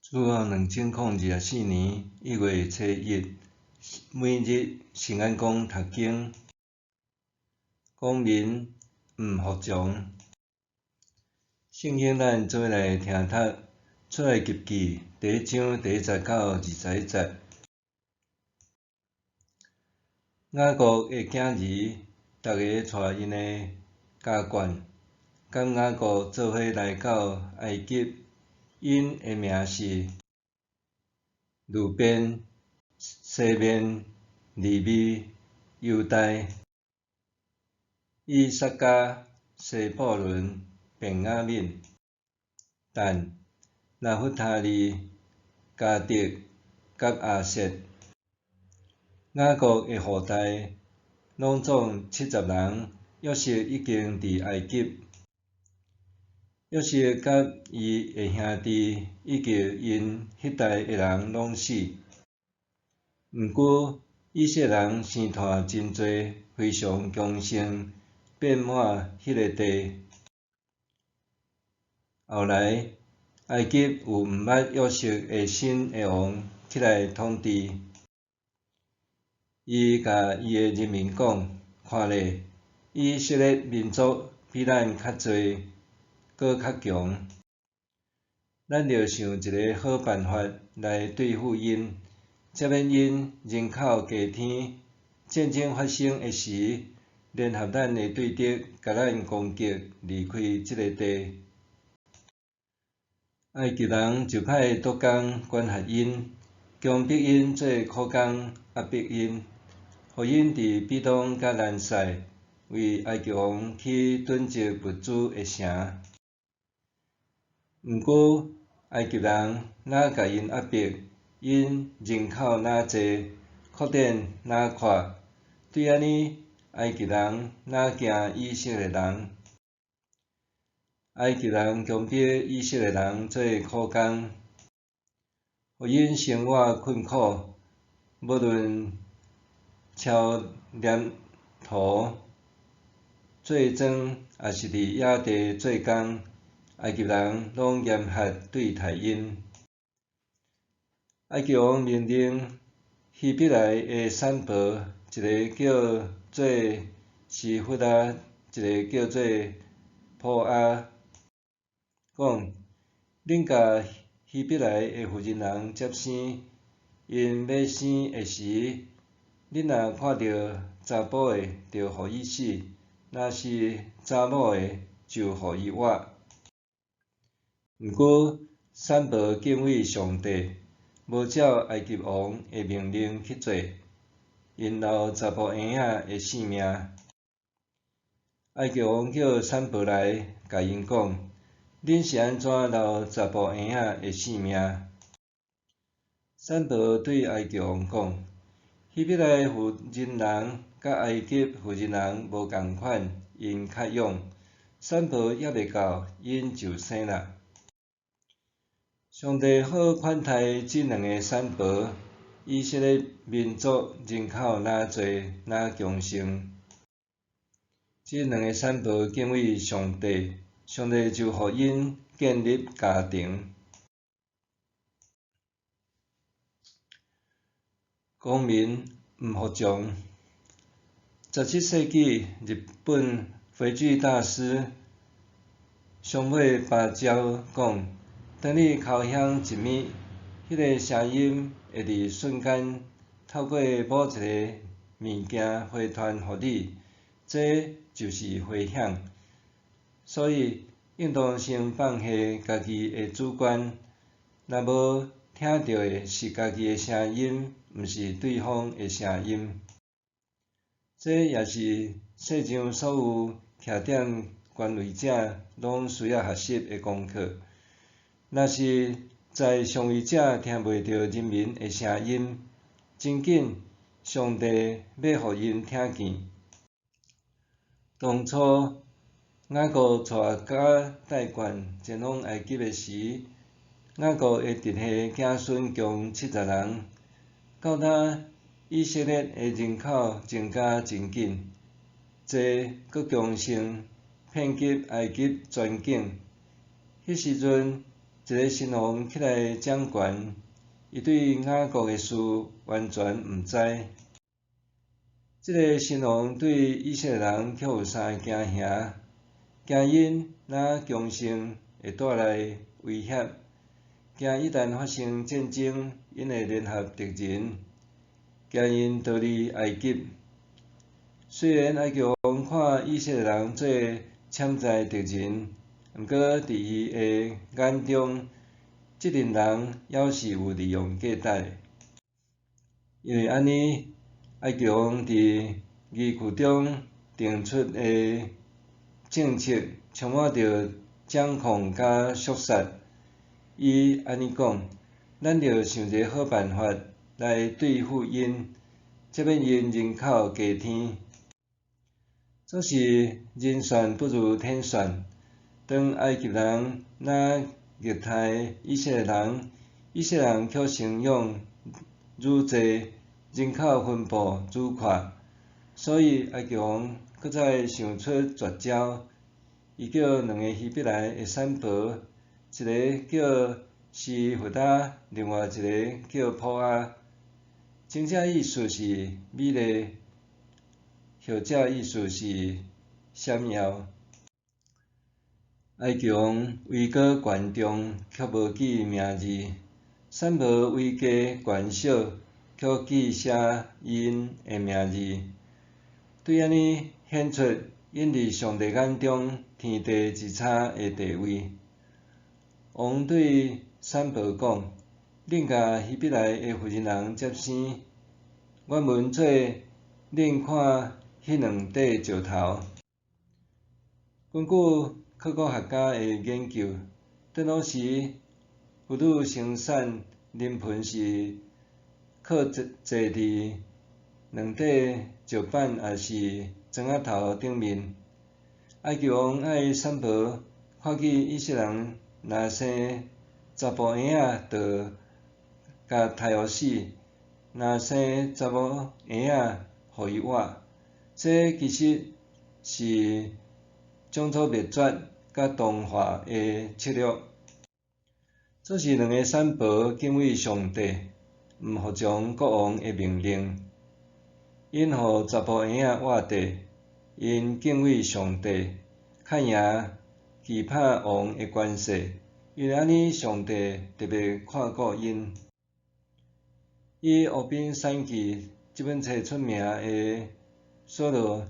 自2024年1月初1，每日圣安宫读经，公民毋服从。圣经咱做伙来听读出埃及记第1章第10到21节。雅各的囝儿，逐个带因的家眷，甲雅各做伙来到埃及。因的名是路边、西面、利未、犹大、以撒迦、西布伦、便雅悯、但、拿弗他利、迦得、甲亚设。雅各的后代拢总70人。约瑟已经伫埃及。约瑟甲伊的兄弟以及因迄代的人拢死。毋过，以色列人生带真侪非常强盛，遍满迄个地。后来，埃及有毋捌约瑟的新的王起来统治。伊甲伊的人民讲：看咧，以色列民族比咱较侪，搁较强。咱着想一个好办法来对付因，才免因人口加添，战争发生的时，联合咱的对敌，甲咱攻击，离开即个地。埃及人就派督工管辖因，强迫因做苦工，压迫因，互因伫比东甲兰塞为埃及王去囤积物资的城。毋过，埃及人哪甲因压迫，因人口哪济，扩展哪快，对安尼，埃及人哪惊以色列人。埃及人强迫以色列人做苦工，互因生活困苦，无论抄黏土、做砖，也是伫野地做工。埃及人拢严格对待因。埃及王命令希伯来的产婆，一个叫做示弗拉，一个叫做普阿，讲：恁甲希伯来的妇人人接生，因要生的时，恁若看到查甫的，就互伊死；若是查某的，就互伊活。毋过，产婆敬畏上帝，无照埃及王的命令去做，因留查甫婴仔的性命。埃及王叫产婆来，甲因讲：恁是安怎留查甫婴仔的性命？产婆对埃及王讲：希伯来妇人人甲埃及妇人人无共款，因较勇。产婆还袂到，因就生啦。上帝好款待即两个产婆，以色列民族人口哪济哪强盛。即两个产婆敬畏上帝，上帝就互因建立家庭。公民毋服从。17世纪，日本徽剧大师松尾芭蕉讲：当你敲响一米，迄个声音会伫瞬间透过某一个物件回传互你，这就是回响。所以，应当先放下家己的主观，若无听到的是家己的声音，毋是对方的声音。这也是世上所有徛踮权位者拢需要学习的功课。若是在上位者听袂到人民的声音，真紧上帝要互因听见。当初雅各带甲带眷前往埃及的时，雅各的直系子孙共70人，到呾以色列的人口增加真紧，济搁强盛，遍及埃及全境。迄时阵，一个神王起来掌权，伊对雅各的事完全毋知。即个神王对以色列人却有三个惊吓，惊因若强盛会带来威胁，惊一旦发生战争，因会联合敌人，惊因逃离埃及。虽然埃及王看以色列人做潜在敌人，毋过伫伊的眼中，即群人犹是有利用价值的。因为安尼，埃及王伫议区中定出的政策充满着掌控甲肃杀。伊安尼讲：咱着想一个好办法来对付因，则免因人口加添。总是人算不如天算。当埃及人若虐待以色列人，以色列人却生养愈济，人口分布愈快。所以埃及王搁再想出绝招，伊叫两个希伯来的产婆，一个叫西弗达，另外一个叫普阿。前者意思是美丽，后者意思是闪耀。埃及王位高权重，却无记名字；产婆位低权小，却记写因的名字。对安尼显出因伫上帝眼中天地之差的地位。王对产婆讲：恁甲希伯来的妇人接生，我muốn做恁看迄两块石头。根据考古学家的研究，转老时妇女生产临盆是靠坐伫两块石板也是砖仔头顶面。埃及王爱产婆看见以色列人若生查甫婴仔，就甲刣互死；若生查某婴仔，互伊活。这其实是种族灭绝甲同化的策略。这是两个产婆敬畏上帝，毋服从国王的命令。因互查甫婴仔活地，因敬畏上帝，较赢惧怕王的权势。因为安尼，上帝特别看顾因。以《乌宾散记》这本册出名的所罗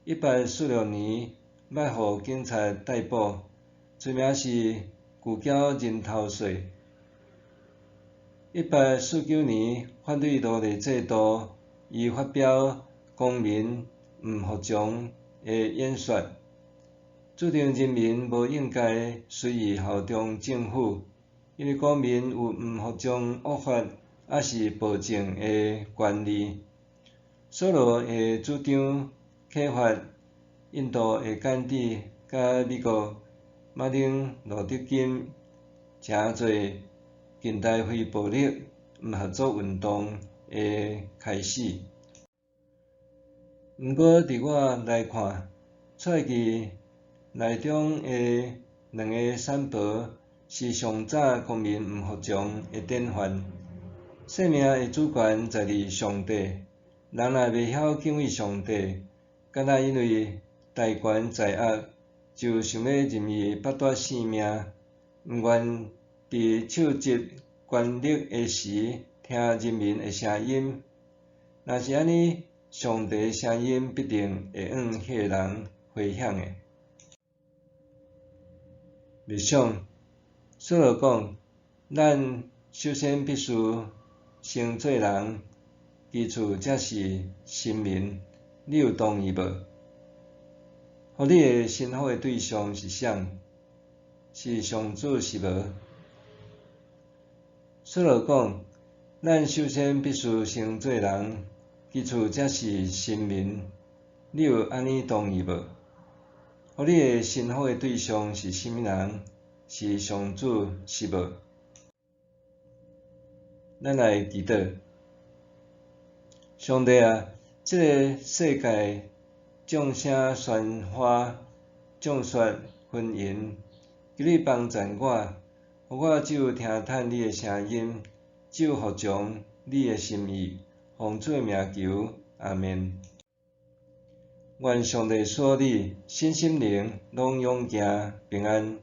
，146年捌互警察逮捕，罪名是拒缴人头税。149年反对奴隶制度，伊发表公民毋服从的演说，注定人民无应该随意效忠政府，因为公民有毋服从恶法还是暴政的权利。所罗的主张启发印度的甘地甲美国马丁路德金诚侪近代非暴力毋合作运动的开始。毋过，伫我来看，出埃及内中的两个产婆是上早公民毋服从的典范。生命的主权在伫上帝，人若袂晓敬畏上帝，敢若因为大权在握，就想要任意剥夺性命，毋愿伫手执权力的时听人民的声音。若是安尼，上帝的声音必定会向迄个人回响的。默想，所罗讲：咱首先必须先做人，其次才是神明。你有同意无？互你的幸福的对象是啥？是上主是无？所罗讲：咱首先必须先做人，其次才是神明。你有安尼同意无？互你的幸福的对象是啥物人？是上主是无？咱来祈祷。上帝啊，这个世界众声喧哗，众说纷纭，求你帮助我，互我只有听趁你的声音，只有服从你的心意，奉主的名求，阿们。愿上帝所你身心灵拢永行平安。